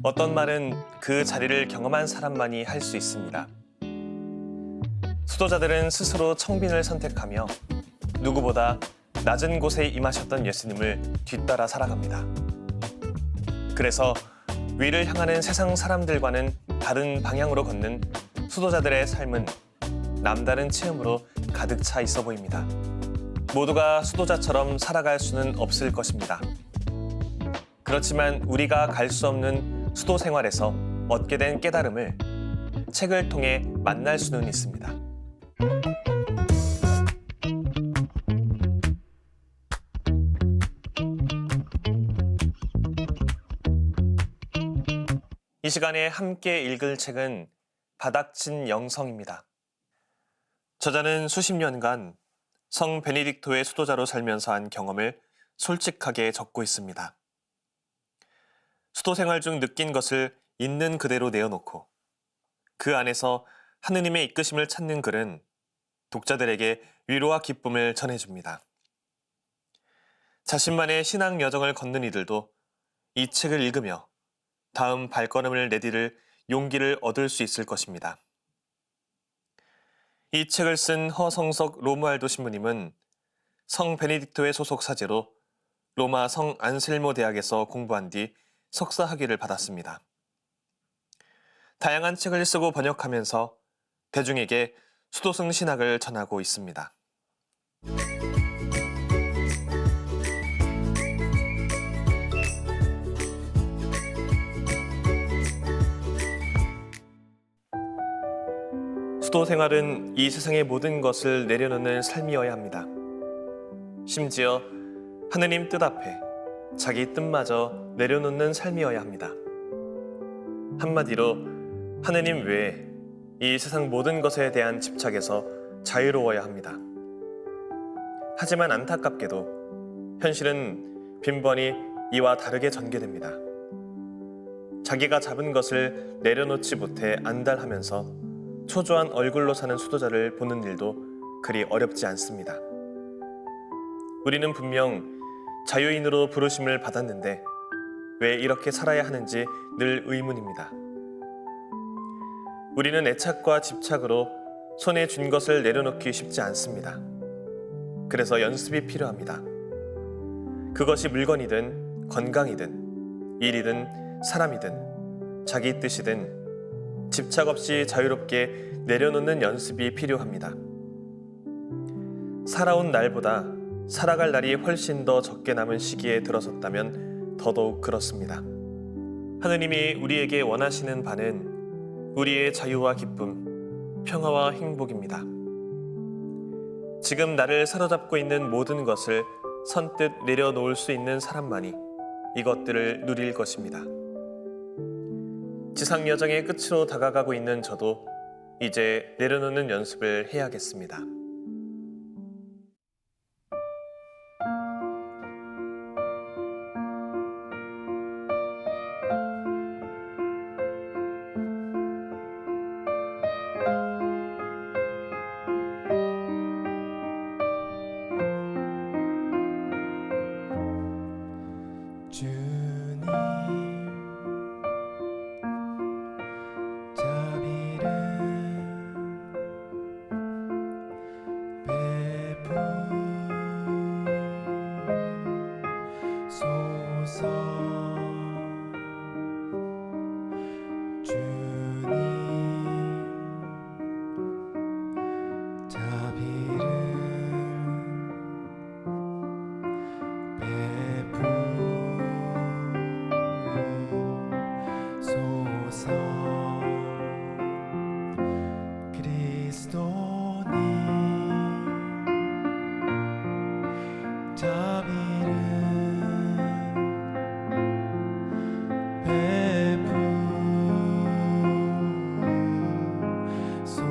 어떤 말은 그 자리를 경험한 사람만이 할 수 있습니다. 수도자들은 스스로 청빈을 선택하며 누구보다 낮은 곳에 임하셨던 예수님을 뒤따라 살아갑니다. 그래서 위를 향하는 세상 사람들과는 다른 방향으로 걷는 수도자들의 삶은 남다른 체험으로 가득 차 있어 보입니다. 모두가 수도자처럼 살아갈 수는 없을 것입니다. 그렇지만 우리가 갈 수 없는 수도 생활에서 얻게 된 깨달음을 책을 통해 만날 수는 있습니다. 이 시간에 함께 읽을 책은 바닥진 영성입니다. 저자는 수십 년간 성 베네딕토의 수도자로 살면서 한 경험을 솔직하게 적고 있습니다. 수도 생활 중 느낀 것을 있는 그대로 내어놓고 그 안에서 하느님의 이끄심을 찾는 글은 독자들에게 위로와 기쁨을 전해줍니다. 자신만의 신앙 여정을 걷는 이들도 이 책을 읽으며 다음 발걸음을 내디딜 용기를 얻을 수 있을 것입니다. 이 책을 쓴 허성석 로무알도 신부님은 성 베네딕토의 소속 사제로 로마 성 안셀모 대학에서 공부한 뒤 석사 학위를 받았습니다. 다양한 책을 쓰고 번역하면서 대중에게 수도승 신학을 전하고 있습니다. 수도 생활은 이 세상의 모든 것을 내려놓는 삶이어야 합니다. 심지어 하느님 뜻 앞에 자기 뜻마저 내려놓는 삶이어야 합니다. 한마디로 하느님 외에 이 세상 모든 것에 대한 집착에서 자유로워야 합니다. 하지만 안타깝게도 현실은 빈번히 이와 다르게 전개됩니다. 자기가 잡은 것을 내려놓지 못해 안달하면서 초조한 얼굴로 사는 수도자를 보는 일도 그리 어렵지 않습니다. 우리는 분명 자유인으로 부르심을 받았는데 왜 이렇게 살아야 하는지 늘 의문입니다. 우리는 애착과 집착으로 손에 쥔 것을 내려놓기 쉽지 않습니다. 그래서 연습이 필요합니다. 그것이 물건이든 건강이든 일이든 사람이든 자기 뜻이든 집착 없이 자유롭게 내려놓는 연습이 필요합니다. 살아온 날보다 살아갈 날이 훨씬 더 적게 남은 시기에 들어섰다면 더더욱 그렇습니다. 하느님이 우리에게 원하시는 바는 우리의 자유와 기쁨, 평화와 행복입니다. 지금 나를 사로잡고 있는 모든 것을 선뜻 내려놓을 수 있는 사람만이 이것들을 누릴 것입니다. 지상 여정의 끝으로 다가가고 있는 저도 이제 내려놓는 연습을 해야겠습니다. 주님 자비를 베푸소서. 주님 자비를 베푸소서. 그리스도님 자비를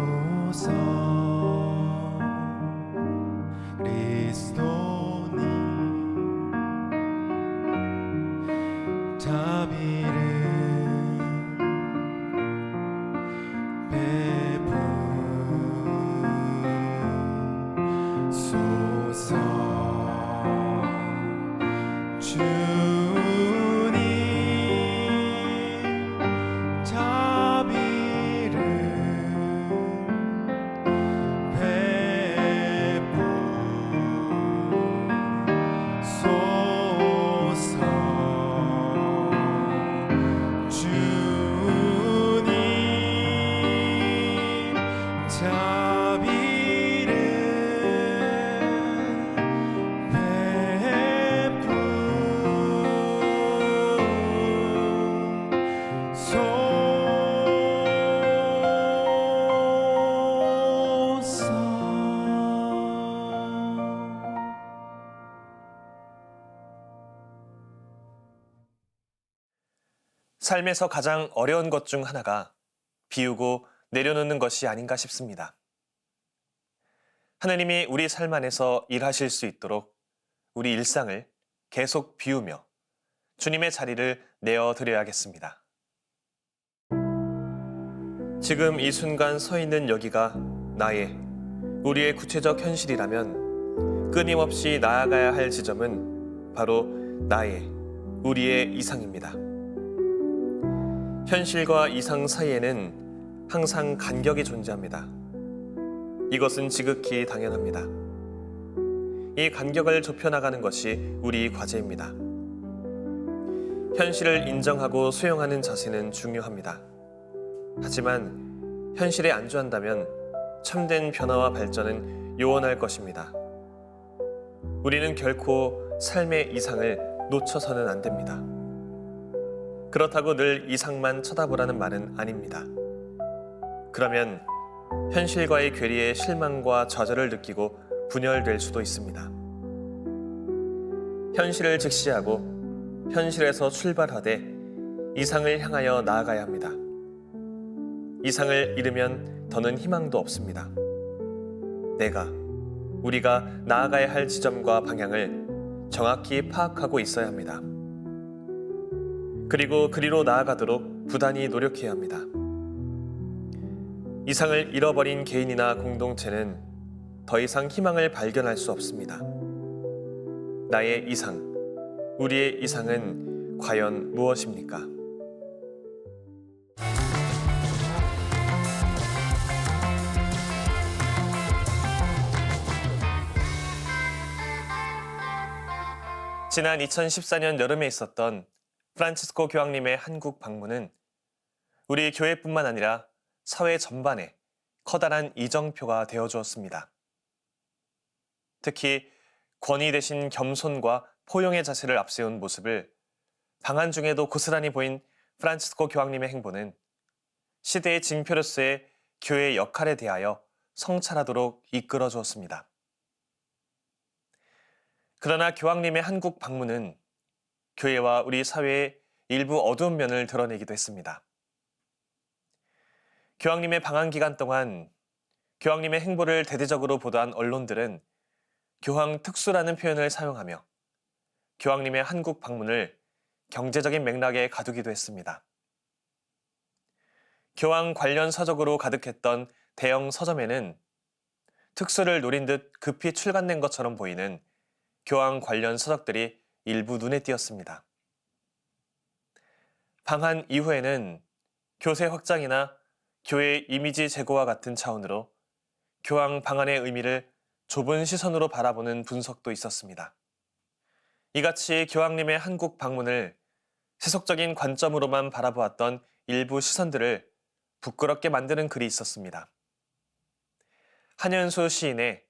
베푸소서. 그리스도님 자비를 베푸소서. 삶에서 가장 어려운 것 중 하나가 비우고 내려놓는 것이 아닌가 싶습니다. 하느님이 우리 삶 안에서 일하실 수 있도록 우리 일상을 계속 비우며 주님의 자리를 내어드려야겠습니다. 지금 이 순간 서 있는 여기가 나의, 우리의 구체적 현실이라면 끊임없이 나아가야 할 지점은 바로 나의, 우리의 이상입니다. 현실과 이상 사이에는 항상 간격이 존재합니다. 이것은 지극히 당연합니다. 이 간격을 좁혀나가는 것이 우리 과제입니다. 현실을 인정하고 수용하는 자세는 중요합니다. 하지만 현실에 안주한다면 참된 변화와 발전은 요원할 것입니다. 우리는 결코 삶의 이상을 놓쳐서는 안 됩니다. 그렇다고 늘 이상만 쳐다보라는 말은 아닙니다. 그러면 현실과의 괴리에 실망과 좌절을 느끼고 분열될 수도 있습니다. 현실을 직시하고 현실에서 출발하되 이상을 향하여 나아가야 합니다. 이상을 잃으면 더는 희망도 없습니다. 우리가 나아가야 할 지점과 방향을 정확히 파악하고 있어야 합니다. 그리고 그리로 나아가도록 부단히 노력해야 합니다. 이상을 잃어버린 개인이나 공동체는 더 이상 희망을 발견할 수 없습니다. 나의 이상, 우리의 이상은 과연 무엇입니까? 지난 2014년 여름에 있었던 프란치스코 교황님의 한국 방문은 우리 교회뿐만 아니라 사회 전반에 커다란 이정표가 되어주었습니다. 특히 권위 대신 겸손과 포용의 자세를 앞세운 모습을 방한 중에도 고스란히 보인 프란치스코 교황님의 행보는 시대의 징표로서의 교회의 역할에 대하여 성찰하도록 이끌어 주었습니다. 그러나 교황님의 한국 방문은 교회와 우리 사회의 일부 어두운 면을 드러내기도 했습니다. 교황님의 방한 기간 동안 교황님의 행보를 대대적으로 보도한 언론들은 교황 특수라는 표현을 사용하며 교황님의 한국 방문을 경제적인 맥락에 가두기도 했습니다. 교황 관련 서적으로 가득했던 대형 서점에는 특수를 노린 듯 급히 출간된 것처럼 보이는 교황 관련 서적들이 일부 눈에 띄었습니다. 방한 이후에는 교세 확장이나 교회의 이미지 제고와 같은 차원으로 교황 방한의 의미를 좁은 시선으로 바라보는 분석도 있었습니다. 이같이 교황님의 한국 방문을 세속적인 관점으로만 바라보았던 일부 시선들을 부끄럽게 만드는 글이 있었습니다. 한현수 시인의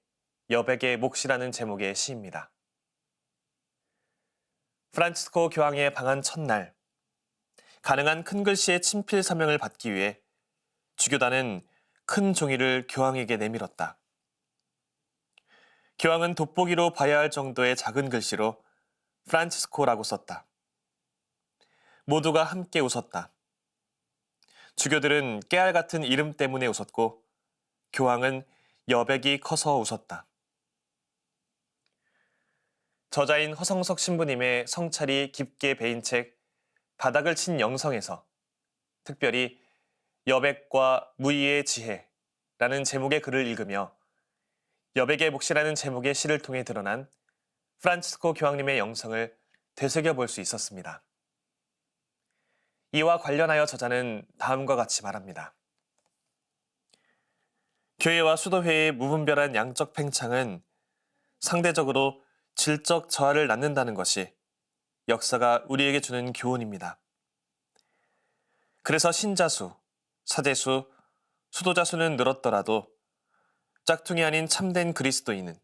여백의 몫이라는 제목의 시입니다. 프란치스코 교황의 방한 첫날, 가능한 큰 글씨의 친필 서명을 받기 위해 주교단은 큰 종이를 교황에게 내밀었다. 교황은 돋보기로 봐야 할 정도의 작은 글씨로 프란치스코라고 썼다. 모두가 함께 웃었다. 주교들은 깨알 같은 이름 때문에 웃었고 교황은 여백이 커서 웃었다. 저자인 허성석 신부님의 성찰이 깊게 배인 책 바닥을 친 영성에서 특별히 여백과 무의의 지혜라는 제목의 글을 읽으며 여백의 몫이라는 제목의 시를 통해 드러난 프란치스코 교황님의 영성을 되새겨볼 수 있었습니다. 이와 관련하여 저자는 다음과 같이 말합니다. 교회와 수도회의 무분별한 양적 팽창은 상대적으로 질적 저하를 낳는다는 것이 역사가 우리에게 주는 교훈입니다. 그래서 신자수, 사제수, 수도자 수는 늘었더라도 짝퉁이 아닌 참된 그리스도인은,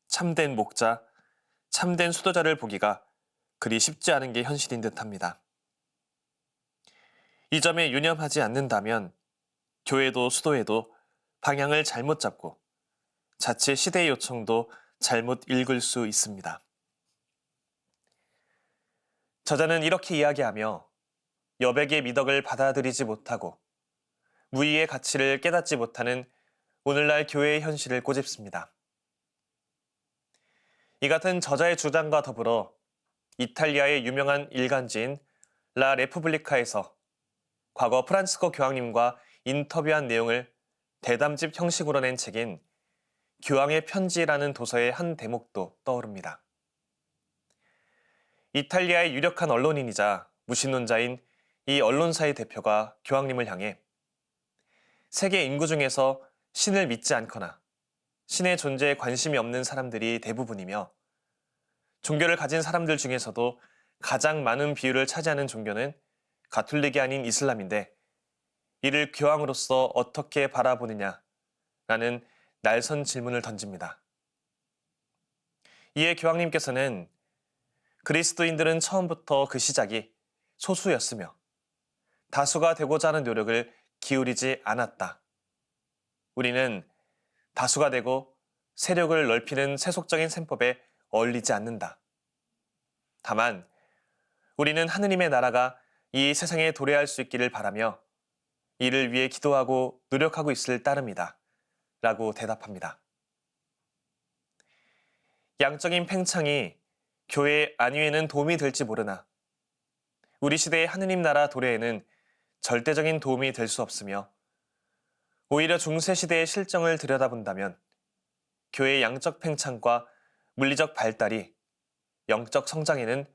참된 목자, 참된 수도자를 보기가 그리 쉽지 않은 게 현실인 듯합니다. 이 점에 유념하지 않는다면 교회도 수도회도 방향을 잘못 잡고 자칫 시대의 요청도 잘못 읽을 수 있습니다. 저자는 이렇게 이야기하며 여백의 미덕을 받아들이지 못하고 무의의 가치를 깨닫지 못하는 오늘날 교회의 현실을 꼬집습니다. 이 같은 저자의 주장과 더불어 이탈리아의 유명한 일간지인 라 레푸블리카에서 과거 프란치스코 교황님과 인터뷰한 내용을 대담집 형식으로 낸 책인 교황의 편지라는 도서의 한 대목도 떠오릅니다. 이탈리아의 유력한 언론인이자 무신론자인 이 언론사의 대표가 교황님을 향해 세계 인구 중에서 신을 믿지 않거나 신의 존재에 관심이 없는 사람들이 대부분이며 종교를 가진 사람들 중에서도 가장 많은 비율을 차지하는 종교는 가톨릭이 아닌 이슬람인데 이를 교황으로서 어떻게 바라보느냐라는 날선 질문을 던집니다. 이에 교황님께서는 그리스도인들은 처음부터 그 시작이 소수였으며 다수가 되고자 하는 노력을 기울이지 않았다. 우리는 다수가 되고 세력을 넓히는 세속적인 셈법에 어울리지 않는다. 다만 우리는 하느님의 나라가 이 세상에 도래할 수 있기를 바라며 이를 위해 기도하고 노력하고 있을 따름이다. 라고 대답합니다. 양적인 팽창이 교회의 안위에는 도움이 될지 모르나 우리 시대의 하느님 나라 도래에는 절대적인 도움이 될 수 없으며 오히려 중세시대의 실정을 들여다본다면 교회의 양적 팽창과 물리적 발달이 영적 성장에는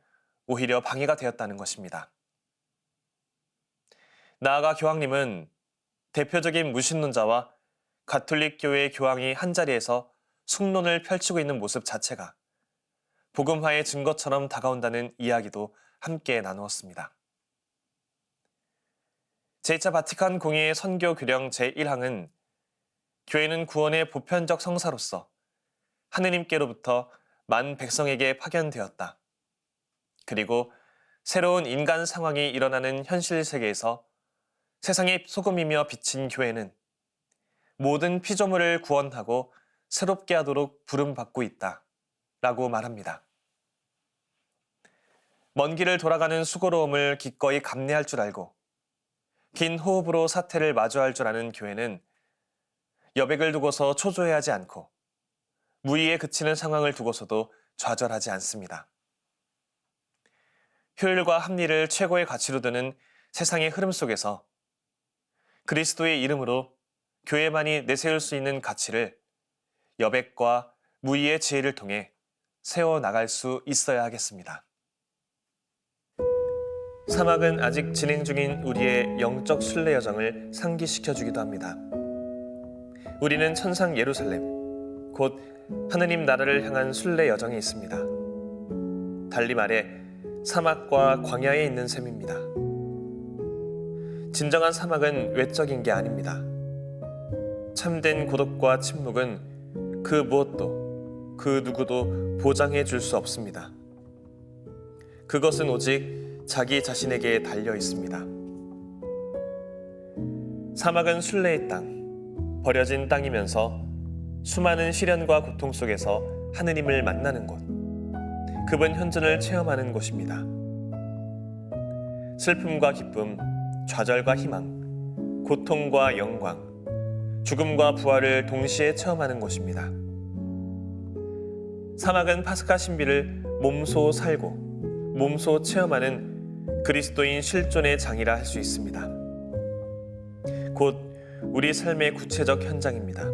오히려 방해가 되었다는 것입니다. 나아가 교황님은 대표적인 무신론자와 가톨릭 교회의 교황이 한자리에서 숭론을 펼치고 있는 모습 자체가 복음화의 증거처럼 다가온다는 이야기도 함께 나누었습니다. 제2차 바티칸 공의회 선교 규령 제1항은 교회는 구원의 보편적 성사로서 하느님께로부터 만 백성에게 파견되었다. 그리고 새로운 인간 상황이 일어나는 현실 세계에서 세상의 소금이며 빛인 교회는 모든 피조물을 구원하고 새롭게 하도록 부름받고 있다. 라고 말합니다. 먼 길을 돌아가는 수고로움을 기꺼이 감내할 줄 알고 긴 호흡으로 사태를 마주할 줄 아는 교회는 여백을 두고서 초조해하지 않고 무의에 그치는 상황을 두고서도 좌절하지 않습니다. 효율과 합리를 최고의 가치로 두는 세상의 흐름 속에서 그리스도의 이름으로 교회만이 내세울 수 있는 가치를 여백과 무의의 지혜를 통해 세워나갈 수 있어야 하겠습니다. 사막은 아직 진행 중인 우리의 영적 순례 여정을 상기시켜주기도 합니다. 우리는 천상 예루살렘, 곧 하느님 나라를 향한 순례 여정에 있습니다. 달리 말해 사막과 광야에 있는 셈입니다. 진정한 사막은 외적인 게 아닙니다. 참된 고독과 침묵은 그 무엇도, 그 누구도 보장해 줄 수 없습니다. 그것은 오직 자기 자신에게 달려 있습니다. 사막은 순례의 땅, 버려진 땅이면서 수많은 시련과 고통 속에서 하느님을 만나는 곳, 그분 현존을 체험하는 곳입니다. 슬픔과 기쁨, 좌절과 희망, 고통과 영광, 죽음과 부활을 동시에 체험하는 곳입니다. 사막은 파스카 신비를 몸소 살고 몸소 체험하는 그리스도인 실존의 장이라 할 수 있습니다. 곧 우리 삶의 구체적 현장입니다.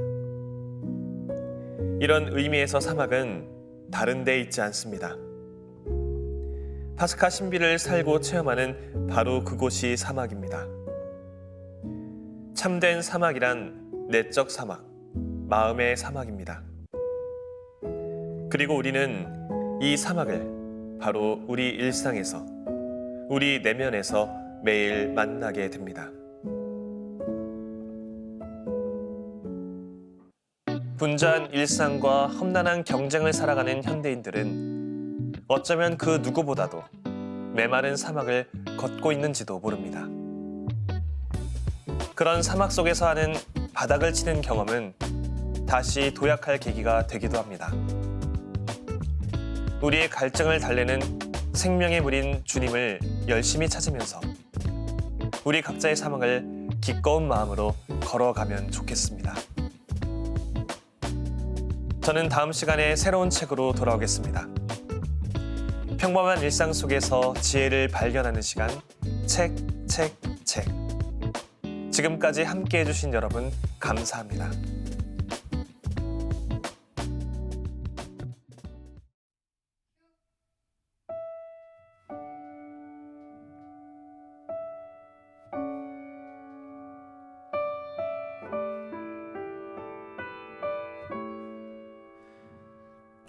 이런 의미에서 사막은 다른 데 있지 않습니다. 파스카 신비를 살고 체험하는 바로 그곳이 사막입니다. 참된 사막이란 내적 사막, 마음의 사막입니다. 그리고 우리는 이 사막을 바로 우리 일상에서, 우리 내면에서 매일 만나게 됩니다. 분주한 일상과 험난한 경쟁을 살아가는 현대인들은 어쩌면 그 누구보다도 메마른 사막을 걷고 있는지도 모릅니다. 그런 사막 속에서 하는 바닥을 치는 경험은 다시 도약할 계기가 되기도 합니다. 우리의 갈증을 달래는 생명의 물인 주님을 열심히 찾으면서 우리 각자의 사명을 기꺼운 마음으로 걸어가면 좋겠습니다. 저는 다음 시간에 새로운 책으로 돌아오겠습니다. 평범한 일상 속에서 지혜를 발견하는 시간, 책. 지금까지 함께 해주신 여러분 감사합니다.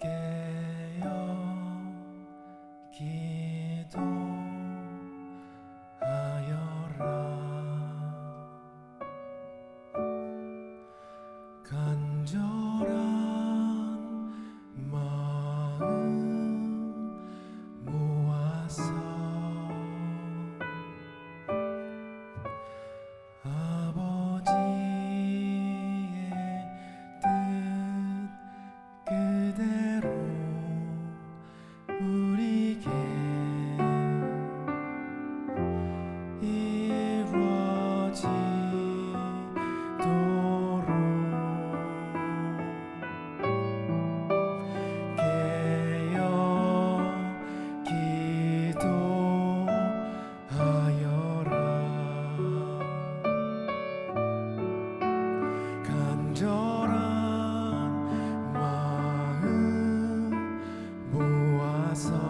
깨어 기도하여라 간절한 마음 모아서 아버지의 뜻 그대로 우리에게 이루어지도록 깨어 기도하여라 간절한 마음 모아서